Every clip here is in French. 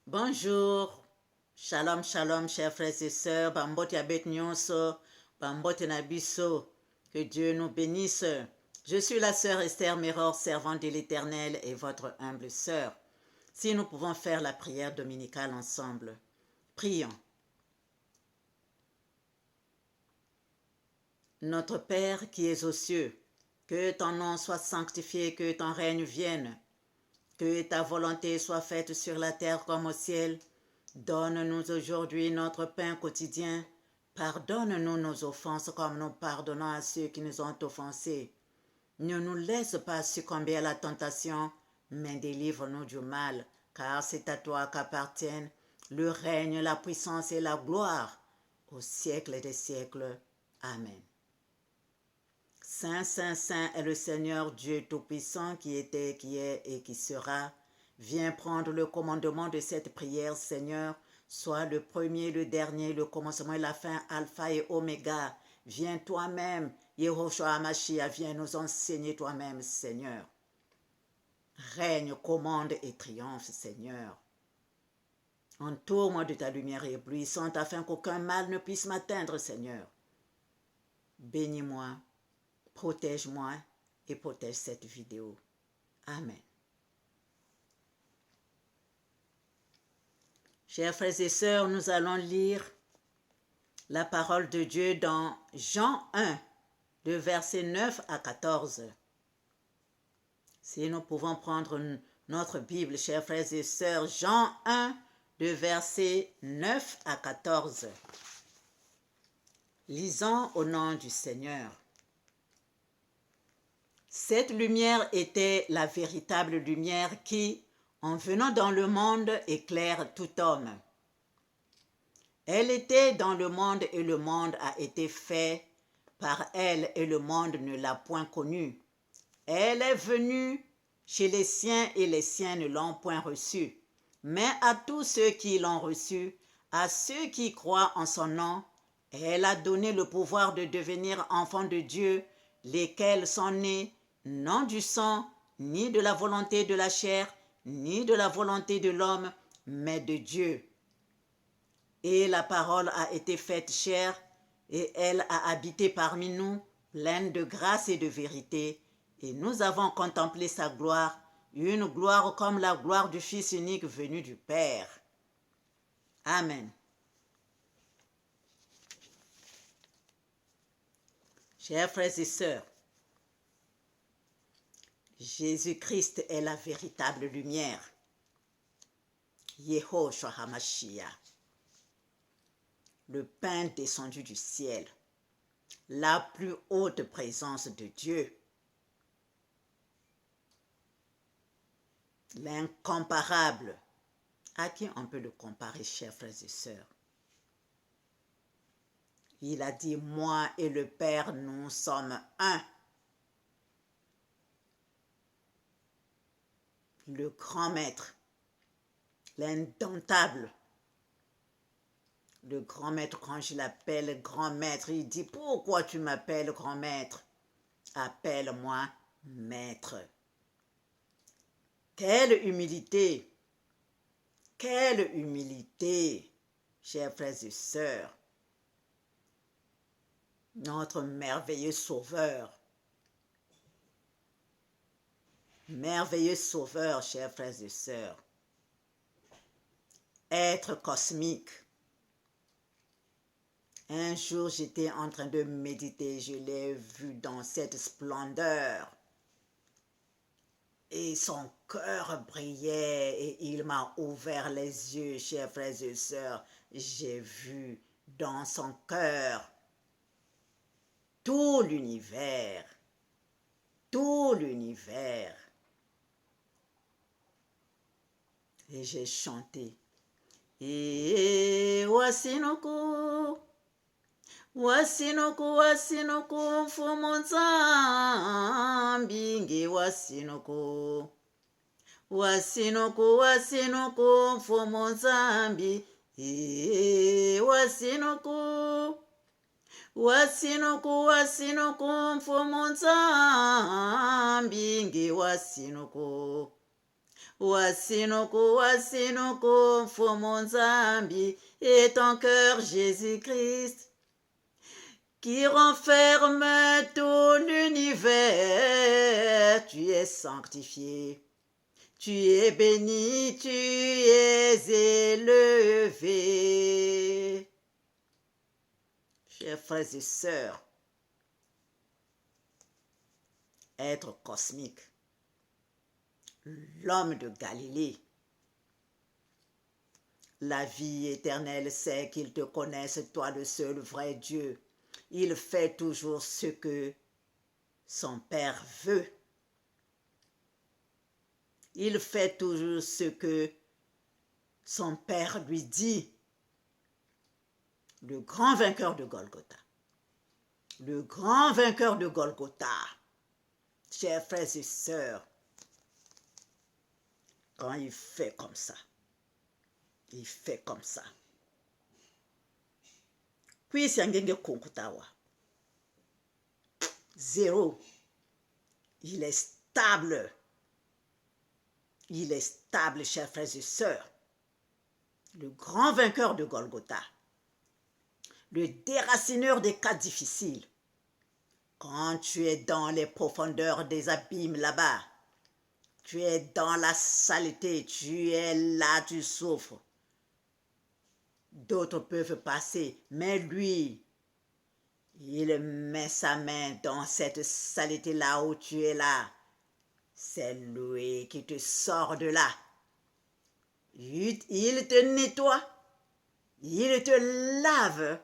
Bonjour, shalom shalom chers frères et sœurs, bambote abet nyonso, bambote nabiso, que Dieu nous bénisse. Je suis la sœur Esther Méror, servante de l'Éternel et votre humble sœur. Si nous pouvons faire la prière dominicale ensemble, prions. Notre Père qui es aux cieux, que ton nom soit sanctifié, que ton règne vienne, que ta volonté soit faite sur la terre comme au ciel. Donne-nous aujourd'hui notre pain quotidien. Pardonne-nous nos offenses comme nous pardonnons à ceux qui nous ont offensés. Ne nous laisse pas succomber à la tentation, mais délivre-nous du mal, car c'est à toi qu'appartiennent le règne, la puissance et la gloire, au siècle des siècles. Amen. Saint, Saint, Saint est le Seigneur Dieu Tout-Puissant qui était, qui est et qui sera. Viens prendre le commandement de cette prière, Seigneur. Sois le premier, le dernier, le commencement et la fin, Alpha et Oméga. Viens toi-même, Yehoshua HaMashiach, viens nous enseigner toi-même, Seigneur. Règne, commande et triomphe, Seigneur. Entoure-moi de ta lumière éblouissante afin qu'aucun mal ne puisse m'atteindre, Seigneur. Bénis-moi, protège-moi et protège cette vidéo. Amen. Chers frères et sœurs, nous allons lire la parole de Dieu dans Jean 1, de versets 9 à 14. Si nous pouvons prendre notre Bible, chers frères et sœurs, Jean 1, de versets 9 à 14. Lisons au nom du Seigneur. Cette lumière était la véritable lumière qui, en venant dans le monde, éclaire tout homme. Elle était dans le monde et le monde a été fait par elle et le monde ne l'a point connue. Elle est venue chez les siens et les siens ne l'ont point reçue. Mais à tous ceux qui l'ont reçue, à ceux qui croient en son nom, elle a donné le pouvoir de devenir enfants de Dieu, lesquels sont nés non du sang, ni de la volonté de la chair, ni de la volonté de l'homme, mais de Dieu. Et la parole a été faite chair, et elle a habité parmi nous, pleine de grâce et de vérité, et nous avons contemplé sa gloire, une gloire comme la gloire du Fils unique venu du Père. Amen. Chers frères et sœurs, Jésus-Christ est la véritable lumière. Yehoshua HaMashiach, le pain descendu du ciel, la plus haute présence de Dieu, l'incomparable. À qui on peut le comparer, chers frères et sœurs? Il a dit, moi et le Père, nous sommes un. Le grand maître, l'indomptable. Le grand maître, quand je l'appelle grand maître, il dit, pourquoi tu m'appelles grand maître? Appelle-moi maître. Quelle humilité! Quelle humilité, chers frères et sœurs! Notre merveilleux sauveur. Merveilleux sauveur, chers frères et sœurs. Être cosmique. Un jour, j'étais en train de méditer, je l'ai vu dans cette splendeur. Et son cœur brillait et il m'a ouvert les yeux, chers frères et sœurs. J'ai vu dans son cœur tout l'univers. Tout l'univers. Et j'ai chanté. Et wasinuku, wasinuku, wasinuku, mfumu nzambi, ngi wasinuku. Wasinuku, wasinuku, mfumu nzambi, wasinuku. Wasinuku, wasinuku, mfumu nzambi, ngi wasinuku. Wasinuku, Mfumu Nzambi, et ton cœur Jésus-Christ, qui renferme tout l'univers. Tu es sanctifié, tu es béni, tu es élevé. Chers frères et sœurs, être cosmique, l'homme de Galilée, la vie éternelle sait qu'ils te connaissent, toi le seul vrai Dieu. Il fait toujours ce que son Père veut. Il fait toujours ce que son Père lui dit. Le grand vainqueur de Golgotha. Le grand vainqueur de Golgotha. Chers frères et sœurs, quand il fait comme ça, il fait comme ça. Puis si angenge konkutawa. Zéro. Il est stable. Il est stable, chers frères et sœurs. Le grand vainqueur de Golgotha. Le déracineur des cas difficiles. Quand tu es dans les profondeurs des abîmes là-bas, tu es dans la saleté, tu es là, tu souffres. D'autres peuvent passer, mais lui, il met sa main dans cette saleté là où tu es là. C'est lui qui te sort de là. Il te nettoie, il te lave.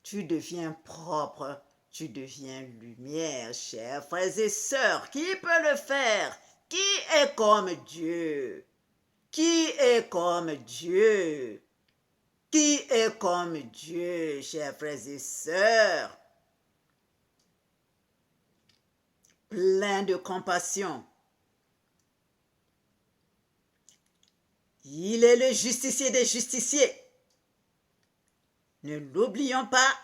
Tu deviens propre, tu deviens lumière, chers frères et sœurs. Qui peut le faire? Qui est comme Dieu? Qui est comme Dieu? Qui est comme Dieu, chers frères et sœurs? Plein de compassion. Il est le justicier des justiciers. Ne l'oublions pas,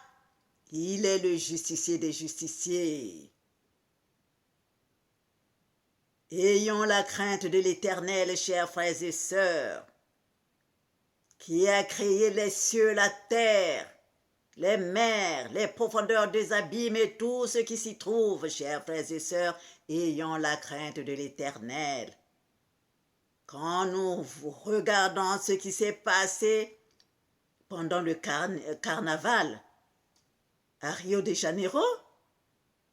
il est le justicier des justiciers. Ayons la crainte de l'Éternel, chers frères et sœurs, qui a créé les cieux, la terre, les mers, les profondeurs des abîmes et tout ce qui s'y trouve, chers frères et sœurs, ayons la crainte de l'Éternel. Quand nous regardons ce qui s'est passé pendant le carnaval à Rio de Janeiro,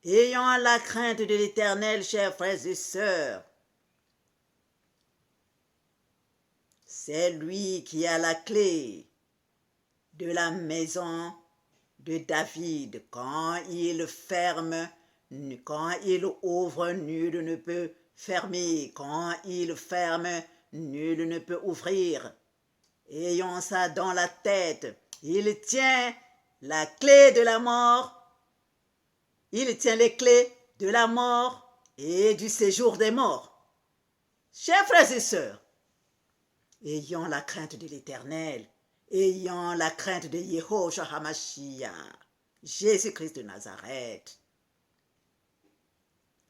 ayons la crainte de l'Éternel, chers frères et sœurs. C'est lui qui a la clé de la maison de David. Quand il ferme, quand il ouvre, nul ne peut fermer. Quand il ferme, nul ne peut ouvrir. Ayons ça dans la tête. Il tient la clé de la mort. Il tient les clés de la mort et du séjour des morts. Chers frères et sœurs, ayons la crainte de l'Éternel. Ayons la crainte de Yehoshua HaMashiach, Jésus-Christ de Nazareth,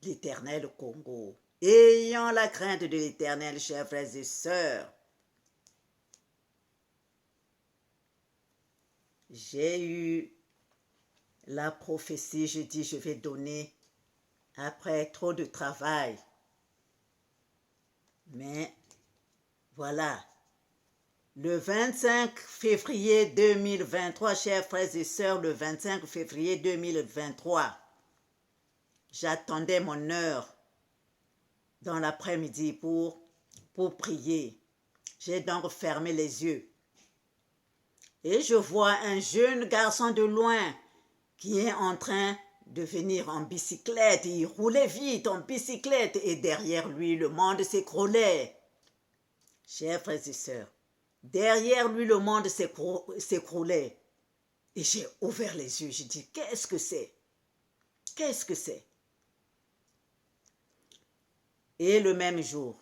l'Éternel au Congo. Ayons la crainte de l'Éternel, chers frères et sœurs. J'ai eu la prophétie, je dis, je vais donner après trop de travail. Mais voilà. Le 25 février 2023, chers frères et sœurs, le 25 février 2023, j'attendais mon heure dans l'après-midi pour prier. J'ai donc fermé les yeux. Et je vois un jeune garçon de loin qui est en train de venir en bicyclette. Il roulait vite en bicyclette et derrière lui, le monde s'écroulait. Chers frères et sœurs, derrière lui, le monde s'écroulait. Et j'ai ouvert les yeux. J'ai dit, qu'est-ce que c'est? Qu'est-ce que c'est? Et le même jour,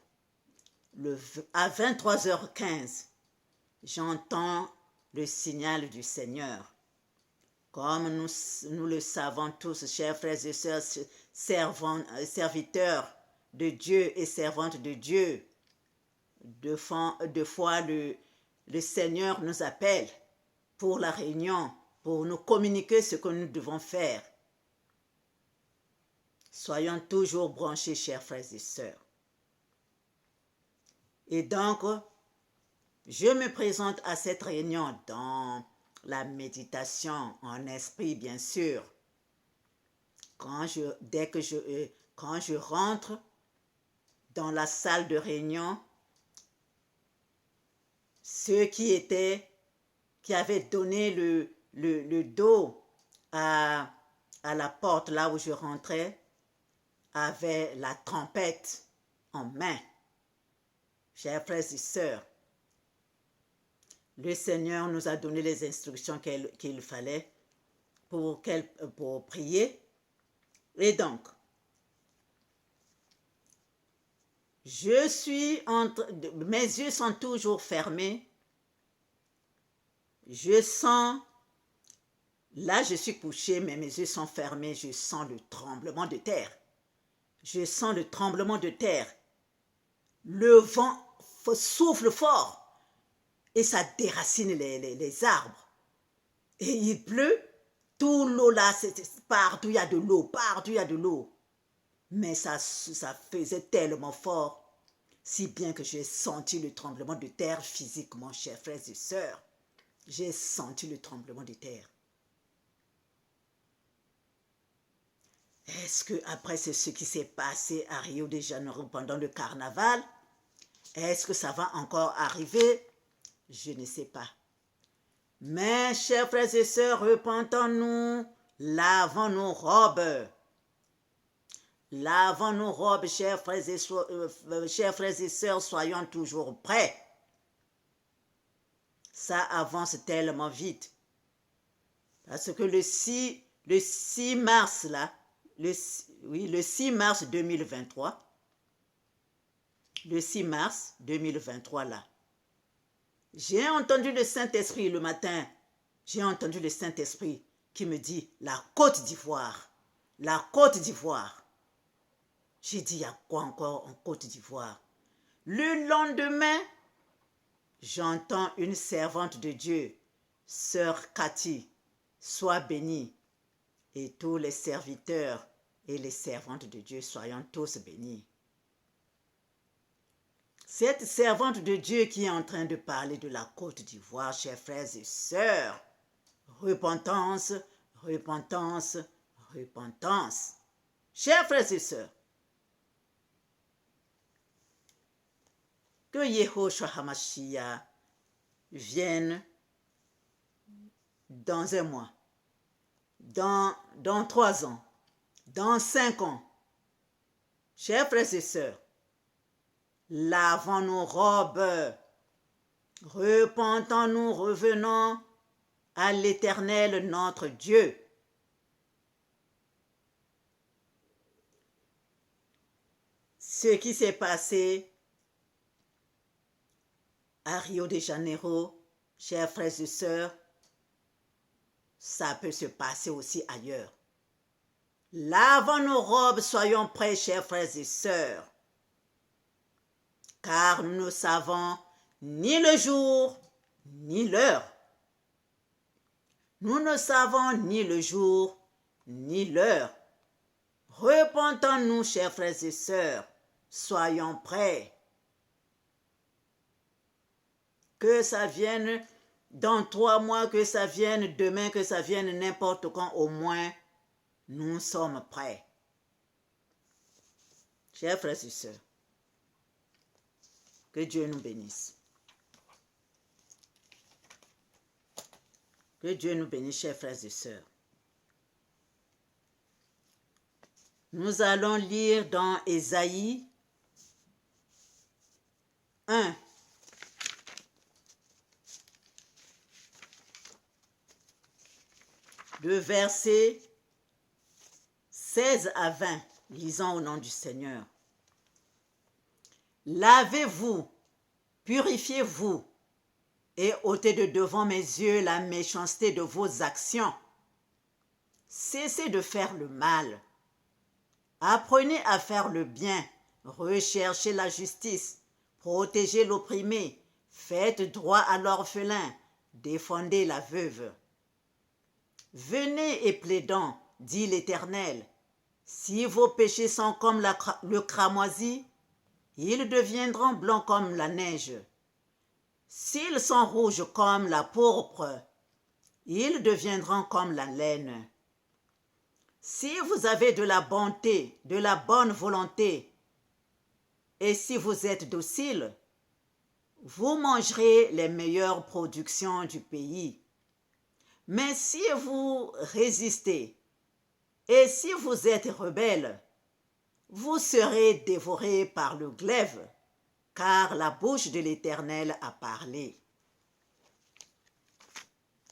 à 23h15, j'entends le signal du Seigneur. Comme nous le savons tous, chers frères et sœurs, serviteurs de Dieu et servantes de Dieu, deux fois le Seigneur nous appelle pour la réunion, pour nous communiquer ce que nous devons faire. Soyons toujours branchés, chers frères et sœurs. Et donc, je me présente à cette réunion dans la méditation en esprit, bien sûr. Quand je rentre dans la salle de réunion, ceux qui avaient donné le dos à la porte là où je rentrais avaient la trompette en main. Chers frères et sœurs, le Seigneur nous a donné les instructions qu'il fallait pour prier. Et donc, mes yeux sont toujours fermés. Je sens, là je suis couché, mais mes yeux sont fermés, je sens le tremblement de terre. Je sens le tremblement de terre. Le vent souffle fort et ça déracine les arbres. Et il pleut, tout l'eau là, partout il y a de l'eau, partout il y a de l'eau. Mais ça faisait tellement fort, si bien que j'ai senti le tremblement de terre physiquement, chers frères et sœurs. J'ai senti le tremblement de terre. Est-ce que après c'est ce qui s'est passé à Rio de Janeiro pendant le carnaval? Est-ce que ça va encore arriver? Je ne sais pas. Mais, chers frères et sœurs, repentons-nous, lavons nos robes. Lavons nos robes, chers frères et sœurs, soyons toujours prêts. Ça avance tellement vite. Parce que le 6 mars, là, le 6 mars 2023, le 6 mars 2023, là, j'ai entendu le Saint-Esprit le matin. J'ai entendu le Saint-Esprit qui me dit la Côte d'Ivoire. La Côte d'Ivoire. J'ai dit, il y a quoi encore en Côte d'Ivoire? Le lendemain, j'entends une servante de Dieu, sœur Cathy, sois bénie. Et tous les serviteurs et les servantes de Dieu, soyons tous bénis. Cette servante de Dieu qui est en train de parler de la Côte d'Ivoire, chers frères et sœurs, repentance, repentance, repentance. Chers frères et sœurs, que Yehoshua HaMashiach vienne dans un mois, dans 3 ans, dans 5 ans. Chers frères et sœurs, lavons nos robes, repentons-nous, revenons à l'Éternel notre Dieu. Ce qui s'est passé à Rio de Janeiro, chers frères et sœurs, ça peut se passer aussi ailleurs. Lavons nos robes, soyons prêts, chers frères et sœurs, car nous ne savons ni le jour, ni l'heure. Nous ne savons ni le jour, ni l'heure. Repentons-nous, chers frères et sœurs, soyons prêts. Que ça vienne dans 3 mois, que ça vienne demain, que ça vienne n'importe quand, au moins, nous sommes prêts. Chers frères et sœurs, que Dieu nous bénisse. Que Dieu nous bénisse, chers frères et sœurs. Nous allons lire dans Ésaïe 1. De versets 16 à 20, lisons au nom du Seigneur. Lavez-vous, purifiez-vous, et ôtez de devant mes yeux la méchanceté de vos actions. Cessez de faire le mal. Apprenez à faire le bien, recherchez la justice, protégez l'opprimé, faites droit à l'orphelin, défendez la veuve. Venez et plaidons, dit l'Éternel. Si vos péchés sont comme le cramoisi, ils deviendront blancs comme la neige. S'ils sont rouges comme la pourpre, ils deviendront comme la laine. Si vous avez de la bonté, de la bonne volonté, et si vous êtes docile, vous mangerez les meilleures productions du pays. Mais si vous résistez, et si vous êtes rebelle, vous serez dévorés par le glaive, car la bouche de l'Éternel a parlé.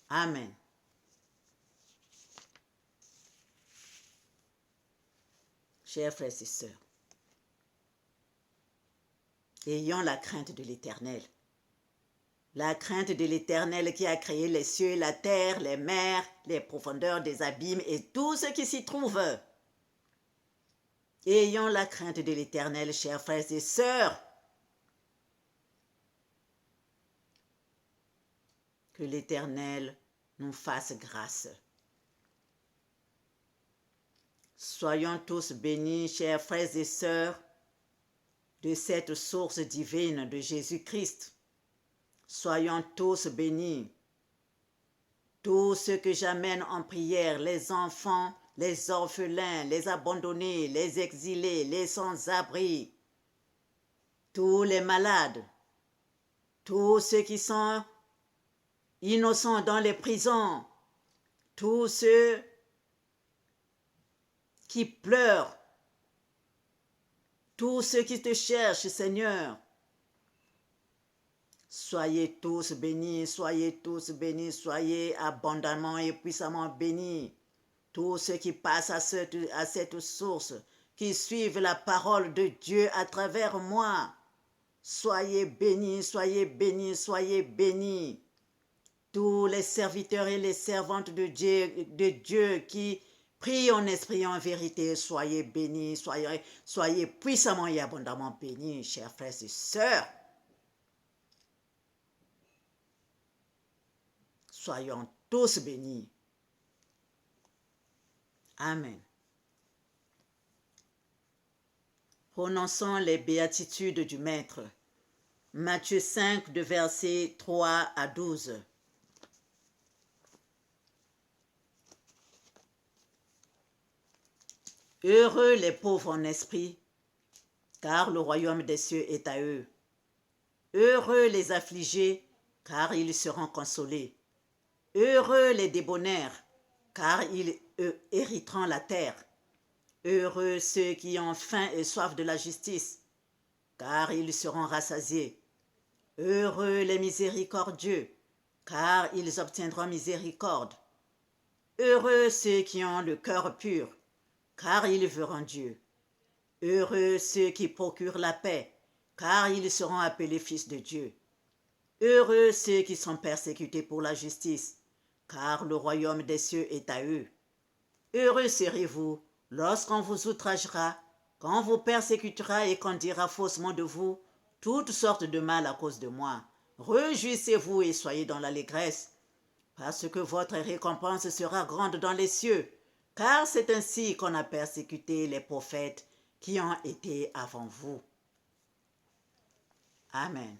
Amen. Chers frères et sœurs, ayons la crainte de l'Éternel. La crainte de l'Éternel qui a créé les cieux, la terre, les mers, les profondeurs des abîmes et tout ce qui s'y trouve. Ayons la crainte de l'Éternel, chers frères et sœurs. Que l'Éternel nous fasse grâce. Soyons tous bénis, chers frères et sœurs, de cette source divine de Jésus-Christ. Soyons tous bénis. Tous ceux que j'amène en prière, les enfants, les orphelins, les abandonnés, les exilés, les sans-abri, tous les malades, tous ceux qui sont innocents dans les prisons, tous ceux qui pleurent, tous ceux qui te cherchent, Seigneur. Soyez tous bénis, soyez abondamment et puissamment bénis. Tous ceux qui passent à cette source, qui suivent la parole de Dieu à travers moi. Soyez bénis, soyez bénis, soyez bénis. Tous les serviteurs et les servantes de Dieu qui prient en esprit et en vérité, soyez bénis, soyez puissamment et abondamment bénis, chers frères et sœurs. Soyons tous bénis. Amen. Prononçons les béatitudes du Maître. Matthieu 5, de versets 3 à 12. Heureux les pauvres en esprit, car le royaume des cieux est à eux. Heureux les affligés, car ils seront consolés. Heureux les débonnaires, car ils hériteront la terre. Heureux ceux qui ont faim et soif de la justice, car ils seront rassasiés. Heureux les miséricordieux, car ils obtiendront miséricorde. Heureux ceux qui ont le cœur pur, car ils verront Dieu. Heureux ceux qui procurent la paix, car ils seront appelés fils de Dieu. Heureux ceux qui sont persécutés pour la justice, car le royaume des cieux est à eux. Heureux serez-vous lorsqu'on vous outragera, qu'on vous persécutera et qu'on dira faussement de vous toutes sortes de mal à cause de moi. Réjouissez-vous et soyez dans l'allégresse, parce que votre récompense sera grande dans les cieux, car c'est ainsi qu'on a persécuté les prophètes qui ont été avant vous. Amen.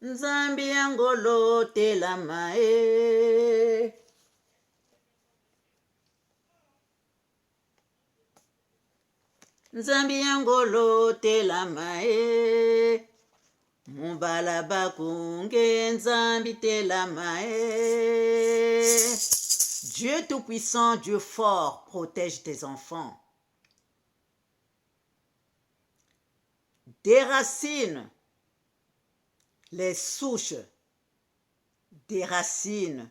Nzambi angolo telama e. Nzambi angolo telama e. Mubala bakunge nzambi telama e. Dieu tout-puissant, Dieu fort, protège tes enfants. Déracine les souches, déracine,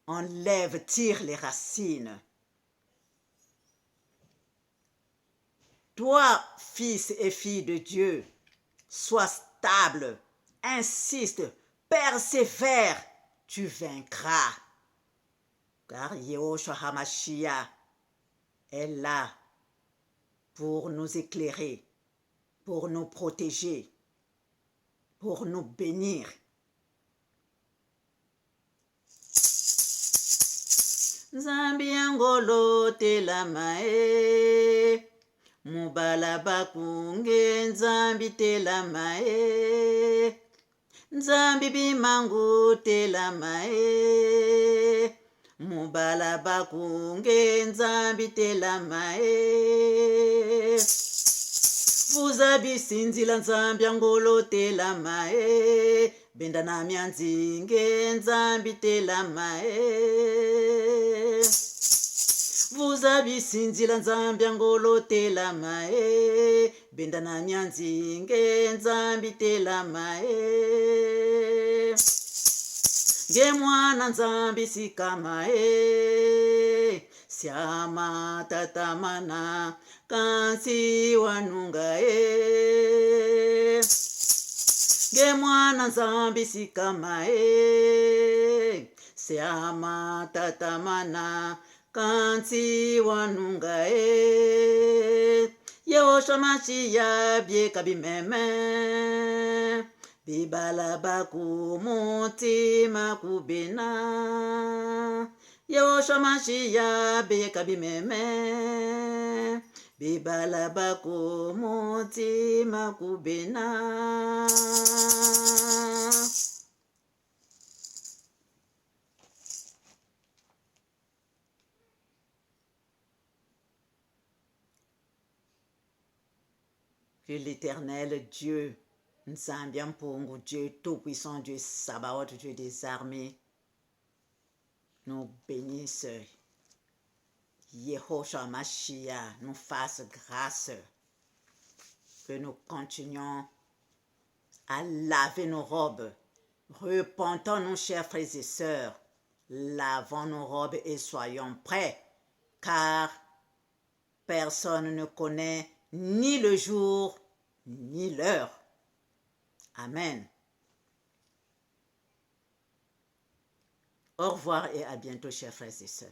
enlève, tire les racines. Toi, fils et fille de Dieu, sois stable, insiste, persévère, tu vaincras. Car Yahushua HaMashiach est là pour nous éclairer, pour nous protéger, pour nous bénir. Nzambi yangolo telamae, mubala bakunge nzambi telamae, nzambi bimangu telamae, mubala bakunge nzambi telamae. Vuzabi sinzila nzambi yangolo telamae, benda na mianzinge nzambi telamae. Vuzabi sinzila nzambi yangolo telamae, benda na mianzinge nzambi telamae. Nge mwana nzambi sikamae, siama tatamana kansi wanungae. Nge mwana nzambi sikamae, siama tatamana kansi wanungae. Yahushua HaMashiach bieka bimeme, bibala baku mutima kubena. Yahushua HaMashiach bieka bimeme, bibala baku mutima kubena. Que l'Éternel Dieu, Nzambi Mpungu, Dieu Tout-Puissant, Dieu Sabaoth, Dieu des armées, nous bénisse. Yahushua HaMashiach nous fasse grâce. Que nous continuons à laver nos robes. Repentons-nous, chers frères et sœurs. Lavons nos robes et soyons prêts, car personne ne connaît ni le jour, ni l'heure. Amen. Au revoir et à bientôt, chers frères et sœurs.